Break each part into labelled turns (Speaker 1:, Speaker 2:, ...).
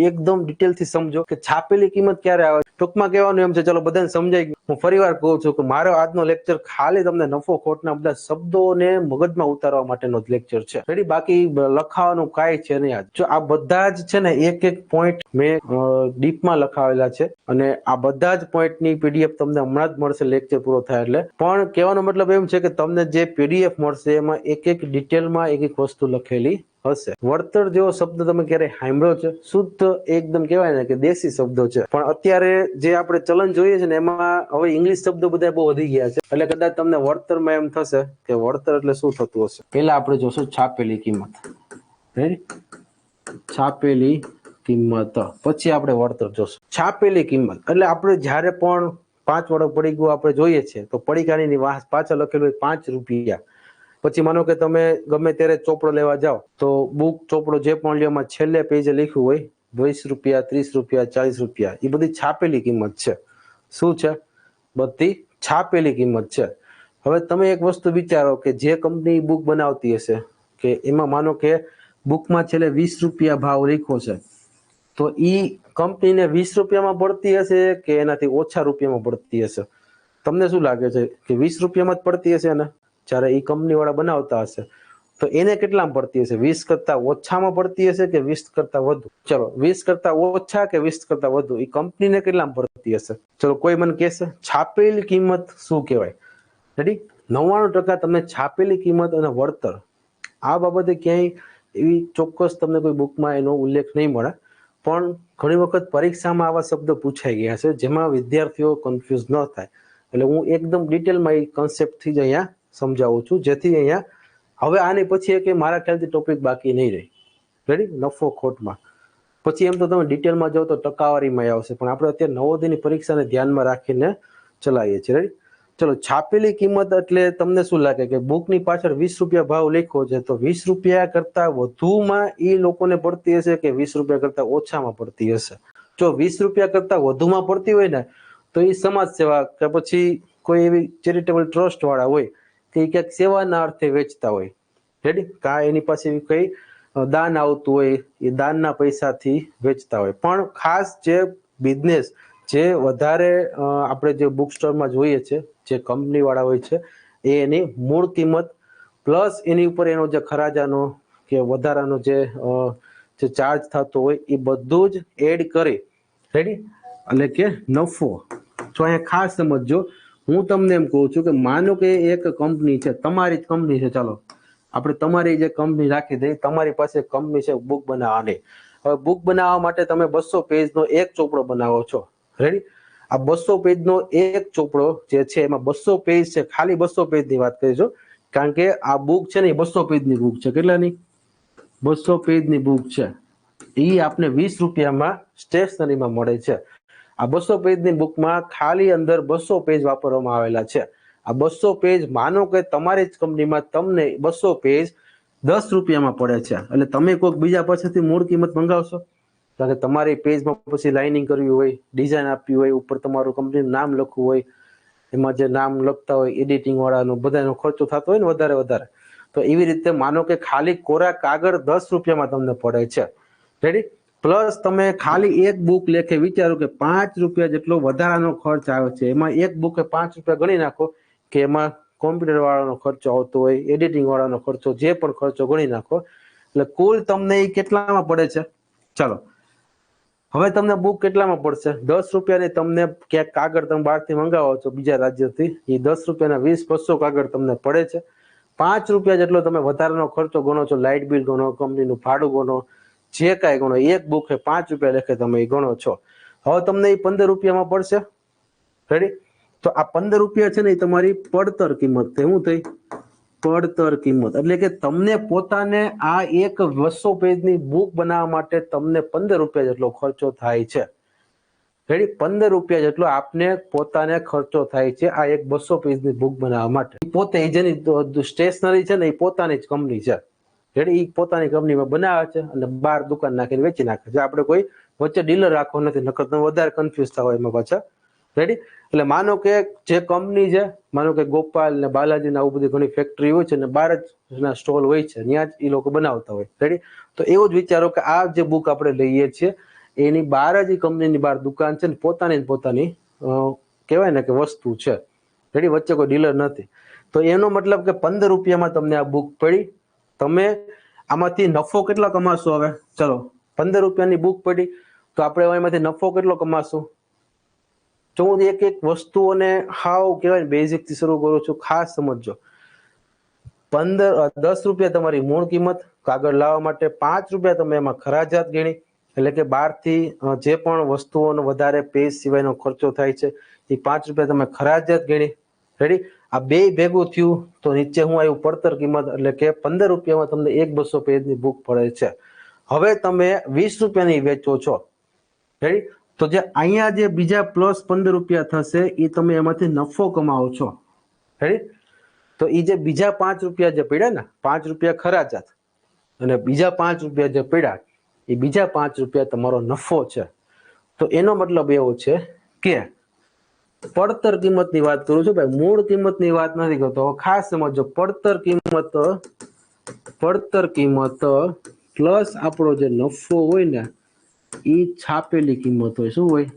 Speaker 1: એકદમ ડિટેલ થી સમજો કે છાપેલી કિંમત ક્યારે આવે. ટૂંકમાં કહેવાનું એમ છે, ચલો બધાને સમજાઈ ગયું. હું ફરીવાર કહું છું કે મારો આજનો લેક્ચર ખાલી તમને નફો ખોટના બધા શબ્દોને મગજમાં ઉતારવા માટેનો જ લેક્ચર છે. રેડી? બાકી લખાવાનું કાંઈ છે નહીં. જો આ બધા જ છે ને એક એક પોઈન્ટ મેં ડીપમાં લખાવેલા છે અને આ બધા જ પોઈન્ટની પીડીએફ તમને હમણાં જ મળશે લેક્ચર પૂરો થાય એટલે. પણ કહેવાનો મતલબ એમ છે કે તમને જે પીડીએફ મળશે એમાં એક એક ડિટેલમાં એક એક વસ્તુ લખેલી હશે. વળતર જેવો શબ્દ તમે ક્યારેય સાંભળ્યો છે? શુદ્ધ એકદમ કહેવાય ને કે દેશી શબ્દો છે, પણ અત્યારે જે આપણે ચલણ જોઈએ છે ને એમાં હવે ઇંગ્લિશ શબ્દો બધા બહુ વધી ગયા છે. એટલે કદાચ તમને વળતરમાં એમ થશે કે વળતર એટલે શું થતું હશે. પેલા આપણે જોશું છાપેલી કિંમત. છાપેલી કિંમત, પછી આપણે વળતર જોશું. છાપેલી કિંમત એટલે આપણે જ્યારે પણ 5 વાળો પડીકું આપણે જોઈએ છે તો પડીકાની પાછળ લખેલું હોય 5 રૂપિયા. પછી માનો કે તમે ગમે ત્યારે ચોપડો લેવા જાઓ તો બુક ચોપડો જે પણ લ્યો એમાં છેલ્લે પેજે લખ્યું હોય 20 રૂપિયા, 30 રૂપિયા, 40 રૂપિયા. એ બધી છાપેલી કિંમત છે. શું છે? બધી છાપેલી કિંમત છે. હવે તમે એક વસ્તુ વિચારો કે જે કંપની બુક બનાવતી હશે કે એમાં માનો કે બુકમાં છેલ્લે 20 રૂપિયા ભાવ લખ્યો છે, તો એ કંપનીને 20 રૂપિયામાં પડતી હશે કે એનાથી ઓછા રૂપિયામાં પડતી હશે? તમને શું લાગે છે કે 20 રૂપિયામાં જ પડતી હશે ને? જ્યારે એ કંપની વાળા બનાવતા હશે તો એને કેટલામાં પડતી હશે? 20 કરતા ઓછામાં પડતી હશે કે 20 કરતા વધુ? ચલો 20 કરતા ઓછા કે 20 કરતા વધુ? એ કંપનીને કેટલામાં પડતી હશે? ચલો કોઈ મને કહેશે છાપેલી કિંમત શું કહેવાય? રેડી? 99% તમને છાપેલી કિંમત અને વળતર આ બાબતે ક્યાંય એવી ચોક્કસ તમને કોઈ બુકમાં એનો ઉલ્લેખ નહીં મળે, પણ ઘણી વખત પરીક્ષામાં આવા શબ્દો પૂછાઈ ગયા છે જેમાં વિદ્યાર્થીઓ કન્ફ્યુઝ ન થાય. એટલે હું એકદમ ડિટેલમાં એ કોન્સેપ્ટથી જ અહીંયા સમજાવું છું, જેથી અહીંયા હવે આની પછી કે મારા ખ્યાલથી ટોપિક બાકી નહીં રહે. રેડી? નફો ખોટમાં પછી એમ તો તમે ડિટેલમાં જાઓ તો ટકાવારીમાં આવશે, પણ આપણે અત્યારે નવોદયની પરીક્ષાને ધ્યાનમાં રાખીને ચલાવીએ છીએ. રેડી? ચલો છાપેલી કિંમત એટલે તમને શું લાગે કે બુકની પાછળ 20 રૂપિયા ભાવ લખ્યો છે તો 20 રૂપિયા કરતા વધુમાં એ લોકોને પડતી હશે કે 20 રૂપિયા કરતા ઓછામાં પડતી હશે? જો 20 રૂપિયા કરતા વધુમાં પડતી હોય ને તો એ સમાજ સેવા કે પછી કોઈ એવી ચેરિટેબલ ટ્રસ્ટ વાળા હોય કે ક્યાંક સેવાના અર્થે વેચતા હોય. રેડી? કાં એની પાસે કઈ દાન આવતું હોય એ દાનના પૈસાથી વેચતા હોય. પણ ખાસ જે બિઝનેસ જે વધારે આપણે જે બુક સ્ટોરમાં જોઈએ છે, જે કંપની વાળા હોય છે, એ એની મૂળ કિંમત પ્લસ એની ઉપર એનો જે ખરાજાનો કે વધારાનો જે ચાર્જ થતો હોય એ બધું જ એડ કરી. રેડી? એટલે કે નફો. તો અહીંયા ખાસ સમજજો, હું તમને એમ કહું છું કે માનો કે એક કંપની છે, તમારી જ કંપની છે, ચાલો આપણે તમારી જે કંપની રાખી દઈએ, તમારી પાસે કંપની છે બુક બનાવવાની. હવે બુક બનાવવા માટે તમે 200 પેજનો એક ચોપડો બનાવો છો. રેડી? આ 200 પેજનો એક ચોપડો જે છે એમાં 200 પેજ છે, ખાલી 200 પેજની વાત કરીશું, કારણ કે આ બુક છે ને એ 200 પેજની બુક છે. કેટલાની? 200 પેજની બુક છે. એ આપણે 20 રૂપિયામાં સ્ટેશનરીમાં મળે છે. આ 200 પેજની બુકમાં ખાલી અંદર 200 પેજ વાપરવામાં આવેલા છે. આ 200 પેજ માનો કે તમારી જ કંપનીમાં તમને 200 પેજ 10 રૂપિયામાં પડે છે, એટલે તમે કોઈક બીજા પાસેથી મૂળ કિંમત મંગાવશો? કારણ કે તમારી પેજમાં પછી લાઇનિંગ કરવી હોય, ડિઝાઇન આપવી હોય, ઉપર તમારું કંપનીનું નામ લખવું હોય, એમાં જે નામ લખતા હોય એડિટિંગ વાળાનો બધાનો ખર્ચો થતો હોય ને વધારે. તો એવી રીતે માનો કે ખાલી કોરા કાગળ 10 રૂપિયામાં તમને પડે છે. રેડી? પ્લસ તમે ખાલી એક બુક લેખે વિચારો કે 5 રૂપિયા જેટલો વધારાનો ખર્ચ આવે છે. એમાં એક બુકે 5 રૂપિયા ગણી નાખો કે એમાં કોમ્પ્યુટર વાળાનો ખર્ચો આવતો હોય, એડિટિંગ વાળાનો ખર્ચો, જે પણ ખર્ચો ગણી નાખો, એટલે કુલ તમને એ કેટલામાં પડે છે? ચાલો હવે તમને બુક કેટલામાં પડશે? 10 રૂપિયાની તમને ક્યાંક કાગળ તમે બહારથી મંગાવો છો બીજા રાજ્યથી, એ 10 રૂપિયાના 20-200 કાગળ તમને પડે છે. 5 રૂપિયા જેટલો તમે વધારાનો ખર્ચો ગણો છો, લાઇટ બિલ ગણો, કંપનીનું ભાડું ગણો, જે કાંઈ ગણો, એક બુકે 5 રૂપિયા લેખે તમે એ ગણો છો. હવે તમને એ 15 રૂપિયામાં પડશે. રેડી? તો આ 15 રૂપિયા છે ને એ તમારી પડતર કિંમત થઈ. શું થઈ? પડતર કિંમત. એટલે કે તમને પોતાને આ એક 200 પેજની બુક બનાવવા માટે તમને 15 રૂપિયા જેટલો ખર્ચો થાય છે. રેડી? 15 રૂપિયા જેટલો આપને પોતાને ખર્ચો થાય છે આ એક 200 પેજની બુક બનાવવા માટે. પોતે જેની સ્ટેશનરી છે ને એ પોતાની જ કંપની છે. રેડી? એ પોતાની કંપનીમાં બનાવે છે અને બહાર દુકાન નાખીને વેચી નાખે છે. આપણે કોઈ વચ્ચે ડીલર રાખવો નથી, નકર તમે વધારે કન્ફ્યુઝ થાવ એમાં પાછા. રેડી? એટલે માનો કે જે કંપની છે, માનો કે ગોપાલ ને બાલાજી ને આવું બધી ઘણી ફેક્ટરી હોય છે ને બહાર જ સ્ટોલ હોય છે, ત્યાં જ એ લોકો બનાવતા હોય. રેડી? તો એવું જ વિચારો કે આ જે બુક આપણે લઈએ છીએ એની બહાર જ કંપનીની બહાર દુકાન છે ને પોતાની કહેવાય ને કે વસ્તુ છે, રેડી, વચ્ચે કોઈ ડીલર નથી. તો એનો મતલબ કે 15 રૂપિયામાં તમને આ બુક પડી. તમે આમાંથી નફો કેટલો કમાશો? હવે ચલો, 15 રૂપિયાની બુક પડી તો આપણે એમાંથી નફો કેટલો કમાશું? જો હું એક એક વસ્તુઓને હાવ કહેવાય બેઝિક થી શરૂ કરું છું, ખાસ સમજજો. 10 રૂપિયા તમારી મૂળ કિંમત કાગળ લાવવા માટે, 5 રૂપિયા તમે એમાં ખરાજાત ગણી, એટલે કે બહારથી જે પણ વસ્તુઓનો વધારે પેજ સિવાયનો ખર્ચો થાય છે એ 5 રૂપિયા તમે ખરાજાત ગણી, રેડી. આ બે ભેગું થયું તો નીચે હું આવ્યું પડતર કિંમત, એટલે કે 15 રૂપિયામાં તમને 1 200 પેજની બુક પડે છે. હવે તમે 20 રૂપિયાની વેચો છો, રેડી. તો જે અહીંયા જે બીજા પ્લસ 15 રૂપિયા થશે એ તમે એમાંથી નફો કમાવો છો, રેડી. તો એ જે બીજા 5 રૂપિયા જે પડ્યા ને, 5 રૂપિયા ખરાજાત અને બીજા 5 રૂપિયા જે પડ્યા એ બીજા 5 રૂપિયા તમારો નફો છે. તો એનો મતલબ એવો છે કે પડતર કિંમતની વાત કરું છું ભાઈ, મૂળ કિંમતની વાત નથી કરતો. ખાસ સમજો, પડતર કિંમત પ્લસ આપણો જે નફો હોય ને એ છાપેલી કિંમત હોય. શું હોય?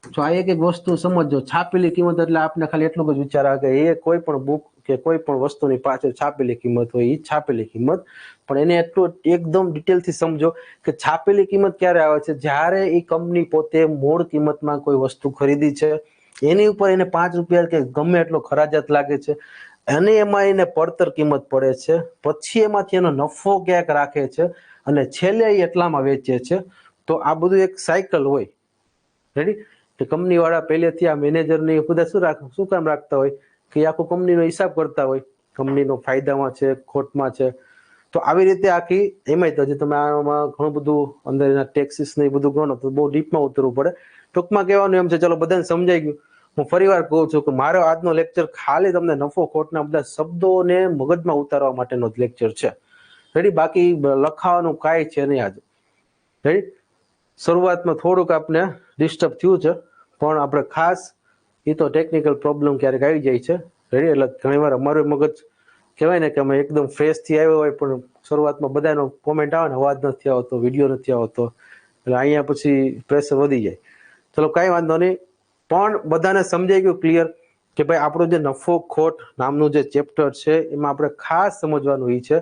Speaker 1: જો આ એક વસ્તુ સમજો, છાપેલી કિંમત એટલે આપણે ખાલી એટલું જ વિચાર આવે કે એ કોઈ પણ બુક કે કોઈ પણ વસ્તુની પાછળ છાપેલી કિંમત હોય, એ છાપેલી કિંમત. પણ એને એટલું એકદમ ડિટેલથી સમજો કે છાપેલી કિંમત ક્યારે આવે છે? જ્યારે એ કંપની પોતે મૂળ કિંમતમાં કોઈ વસ્તુ ખરીદી છે, એની ઉપર એને 5 રૂપિયા કે ગમે એટલો ખરાજાત લાગે છે અને એમાં એને પડતર કિંમત પડે છે, પછી એમાંથી એનો નફો ક્યાંક રાખે છે અને છેલ્લે એ એટલામાં વેચે છે. તો આ બધું એક સાયકલ હોય, રેડી. કે કંપની વાળા પહેલેથી આ મેનેજરની બધા શું કામ રાખતા હોય કે આખું કંપનીનો હિસાબ કરતા હોય, કંપનીનો ફાયદામાં છે, ખોટમાં છે. તો આવી રીતે આખી એમાંય તો તમે આમાં ઘણું બધું અંદર એના ટેક્સીસ ને એ બધું ગણો તો બહુ ડીપમાં ઉતરવું પડે. ટૂંકમાં કહેવાનું એમ છે, ચલો બધાને સમજાઈ ગયું. હું ફરીવાર કહું છું કે મારો આજનો લેક્ચર ખાલી તમને નફો ખોટના બધા શબ્દોને મગજમાં ઉતારવા માટેનો જ લેક્ચર છે, રેડી. બાકી લખાવાનું કાંઈ છે નહીં આજે, રેડી. શરૂઆતમાં થોડુંક આપણે ડિસ્ટર્બ થયું છે, પણ આપણે ખાસ એ તો ટેકનિકલ પ્રોબ્લેમ ક્યારેક આવી જાય છે, રેડી. એટલે ઘણીવાર અમારું મગજ કહેવાય ને કે અમે એકદમ ફ્રેશથી આવ્યો હોય પણ શરૂઆતમાં બધાનો કોમેન્ટ આવે ને અવાજ નથી આવતો, વિડીયો નથી આવતો, એટલે અહીંયા પછી પ્રેશર વધી જાય. ચલો કાંઈ વાંધો નહીં, પણ બધાને સમજાઈ ગયું ક્લિયર કે ભાઈ આપણું જે નફો ખોટ નામનું જે ચેપ્ટર છે એમાં આપણે ખાસ સમજવાનું એ છે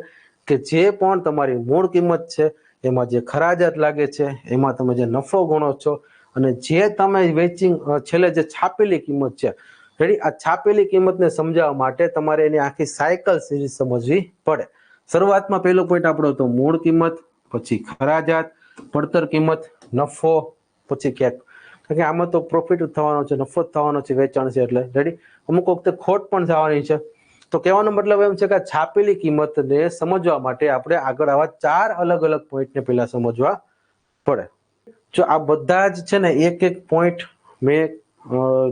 Speaker 1: કે જે પણ તમારી મૂળ કિંમત છે એમાં જે ખરાજાત લાગે છે એમાં તમે જે નફો ગણો છો અને જે તમે વેચિંગ છેલ્લે જે છાપેલી કિંમત છે, રેડી. આ છાપેલી કિંમતને સમજાવવા માટે તમારે એની આખી સાયકલ સિરીઝ સમજવી પડે. શરૂઆતમાં પહેલો પોઈન્ટ આપણો હતો મૂળ કિંમત, પછી ખરાજાત, પડતર કિંમત, નફો, પછી ક્યાંક કે આમાં તો પ્રોફિટ થવાનો છે, નફો થવાનો છે, વેચાણ છે, એટલે રેડી. અમુક વખતે ખોટ પણ થવાની છે. તો કહેવાનો મતલબ એમ છે કે છાપેલી કિંમતને સમજવા માટે આપણે આગળ આવા 4 અલગ અલગ પોઈન્ટને પહેલા સમજવા પડે. જો આ બધા જ છે ને એક એક પોઈન્ટ મેં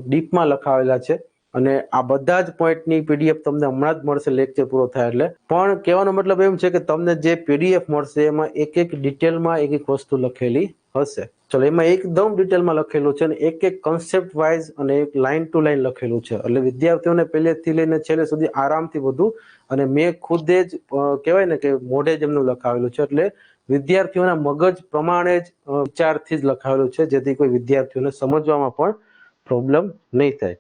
Speaker 1: ડીપમાં લખાવેલા છે અને આ બધા જ પોઈન્ટની પીડીએફ તમને હમણાં જ મળશે લેક્ચર પૂરો થાય એટલે. પણ કહેવાનો મતલબ એમ છે કે તમને જે પીડીએફ મળશે એમાં એક એક ડિટેલમાં એક એક વસ્તુ લખેલી હશે. ચલો, એમાં એકદમ ડિટેલમાં લખેલું છે અને એક એક કન્સેપ્ટ વાઇઝ અને એક લાઇન ટુ લાઇન લખેલું છે, એટલે વિદ્યાર્થીઓને પહેલેથી લઈને છેલ્લે સુધી આરામથી બધું, અને મેં ખુદે જ કહેવાય ને કે મોઢે જ એમનું લખાવેલું છે, એટલે વિદ્યાર્થીઓના મગજ પ્રમાણે જ વિચારથી જ લખાવેલું છે, જેથી કોઈ વિદ્યાર્થીઓને સમજવામાં પણ પ્રોબ્લેમ નહીં થાય.